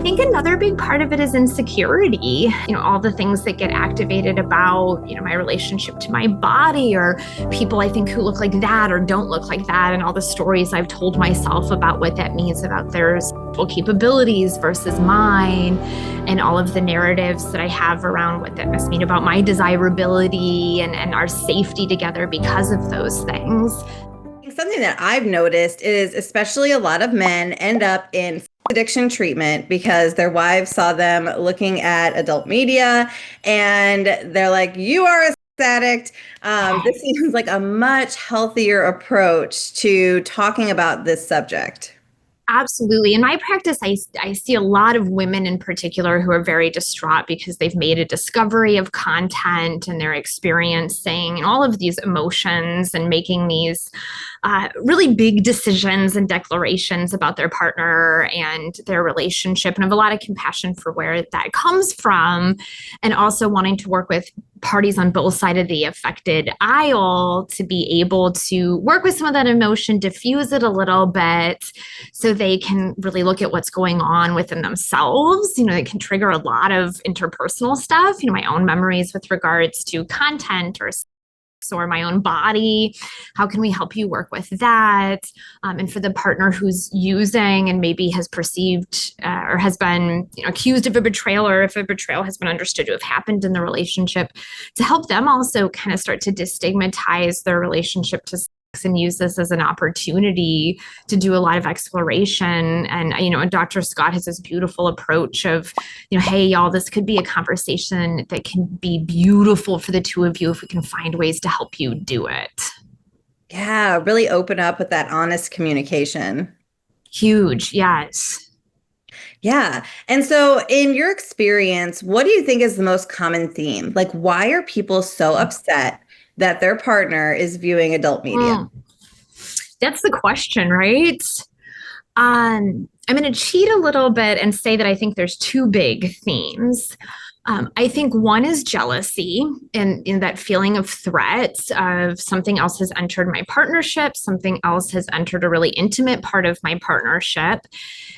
think another big part of it is insecurity. All the things that get activated about, my relationship to my body, or people I think who look like that or don't look like that, and all the stories I've told myself about what that means about their sexual capabilities versus mine, and all of the narratives that I have around what that must mean about my desirability and our safety together because of those things. Something that I've noticed is especially a lot of men end up in addiction treatment because their wives saw them looking at adult media and they're like, you are a sex addict. This seems like a much healthier approach to talking about this subject. Absolutely. In my practice, I see a lot of women in particular who are very distraught because they've made a discovery of content and they're experiencing all of these emotions and making these really big decisions and declarations about their partner and their relationship. And I have a lot of compassion for where that comes from, and also wanting to work with parties on both sides of the affected aisle to be able to work with some of that emotion, diffuse it a little bit so they can really look at what's going on within themselves. It can trigger a lot of interpersonal stuff, my own memories with regards to content or my own body. How can we help you work with that? And for the partner who's using and maybe has perceived or has been accused of a betrayal, or if a betrayal has been understood to have happened in the relationship, to help them also kind of start to destigmatize their relationship to sex and use this as an opportunity to do a lot of exploration. And Dr. Scott has this beautiful approach of, hey, y'all, this could be a conversation that can be beautiful for the two of you if we can find ways to help you do it. Yeah, really open up with that honest communication. Huge, yes. Yeah. And so in your experience, what do you think is the most common theme? Like, why are people so upset that their partner is viewing adult media? That's the question, right? I'm going to cheat a little bit and say that I think there's two big themes. I think one is jealousy and in that feeling of threat of something else has entered my partnership, something else has entered a really intimate part of my partnership,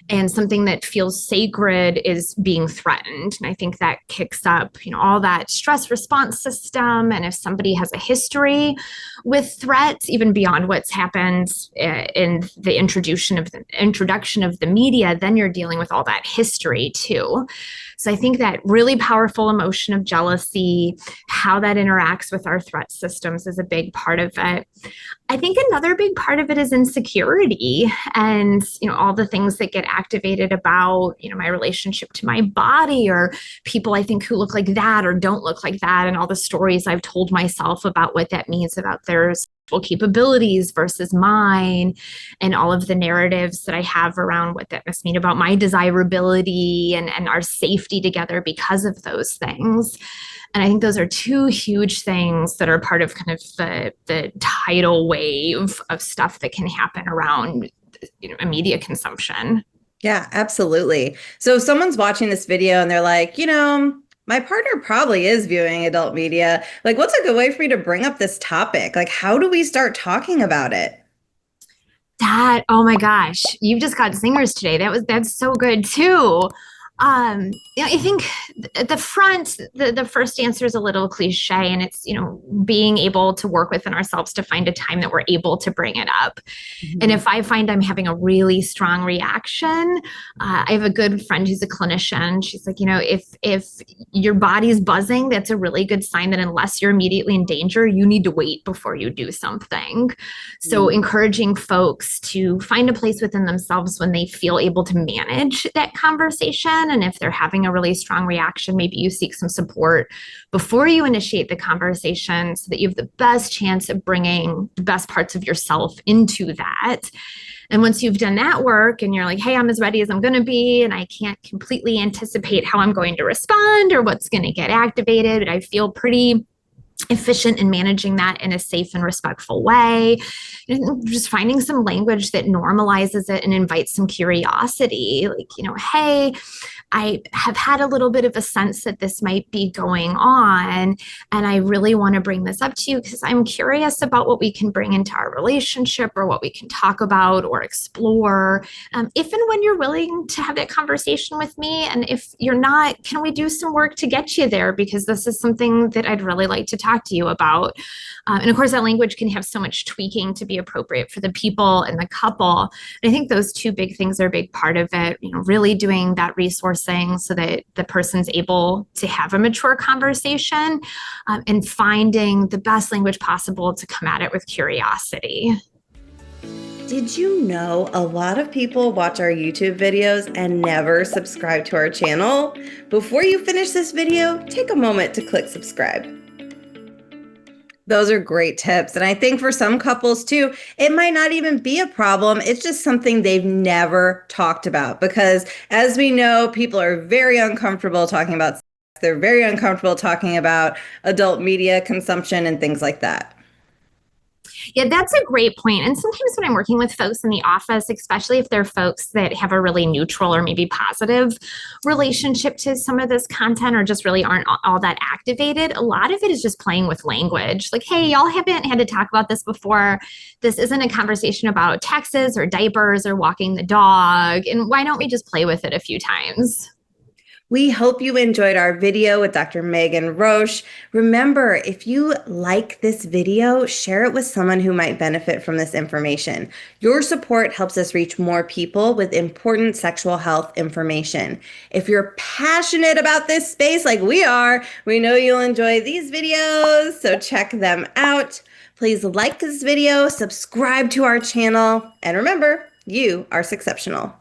and something that feels sacred is being threatened. And I think that kicks up, all that stress response system. And if somebody has a history with threats, even beyond what's happened in the introduction of the media, then you're dealing with all that history too. So I think that really powerful emotion of jealousy, how that interacts with our threat systems, is a big part of it. I think another big part of it is insecurity and, all the things that get activated about, my relationship to my body, or people I think who look like that or don't look like that, and all the stories I've told myself about what that means about their sexual capabilities versus mine, and all of the narratives that I have around what that must mean about my desirability and our safety together because of those things. And I think those are two huge things that are part of kind of the tidal wave of stuff that can happen around media consumption. Yeah, absolutely. So if someone's watching this video and they're like, my partner probably is viewing adult media, like, what's a good way for me to bring up this topic? Like, how do we start talking about it? Oh my gosh, you've just got singers today. That's so good too. I think the first answer is a little cliche, and it's, being able to work within ourselves to find a time that we're able to bring it up. Mm-hmm. And if I find I'm having a really strong reaction, I have a good friend who's a clinician. She's like, if your body's buzzing, that's a really good sign that unless you're immediately in danger, you need to wait before you do something. Mm-hmm. So encouraging folks to find a place within themselves when they feel able to manage that conversation. And if they're having a really strong reaction, maybe you seek some support before you initiate the conversation so that you have the best chance of bringing the best parts of yourself into that. And once you've done that work and you're like, hey, I'm as ready as I'm going to be, and I can't completely anticipate how I'm going to respond or what's going to get activated, but I feel pretty efficient in managing that in a safe and respectful way. And just finding some language that normalizes it and invites some curiosity, like, hey, I have had a little bit of a sense that this might be going on. And I really want to bring this up to you because I'm curious about what we can bring into our relationship or what we can talk about or explore. If and when you're willing to have that conversation with me. And if you're not, can we do some work to get you there? Because this is something that I'd really like to talk to you about. And of course, that language can have so much tweaking to be appropriate for the people and the couple. And I think those two big things are a big part of it, really doing that resourcing so that the person's able to have a mature conversation, and finding the best language possible to come at it with curiosity. Did you know a lot of people watch our YouTube videos and never subscribe to our channel? Before you finish this video, take a moment to click subscribe. Those are great tips. And I think for some couples too, it might not even be a problem. It's just something they've never talked about because, as we know, people are very uncomfortable talking about sex. They're very uncomfortable talking about adult media consumption and things like that. Yeah, that's a great point. And sometimes when I'm working with folks in the office, especially if they're folks that have a really neutral or maybe positive relationship to some of this content or just really aren't all that activated, a lot of it is just playing with language. Like, hey, y'all haven't had to talk about this before. This isn't a conversation about taxes or diapers or walking the dog. And why don't we just play with it a few times? We hope you enjoyed our video with Dr. Meghan Roche. Remember, if you like this video, share it with someone who might benefit from this information. Your support helps us reach more people with important sexual health information. If you're passionate about this space like we are, we know you'll enjoy these videos, so check them out. Please like this video, subscribe to our channel, and remember, you are exceptional.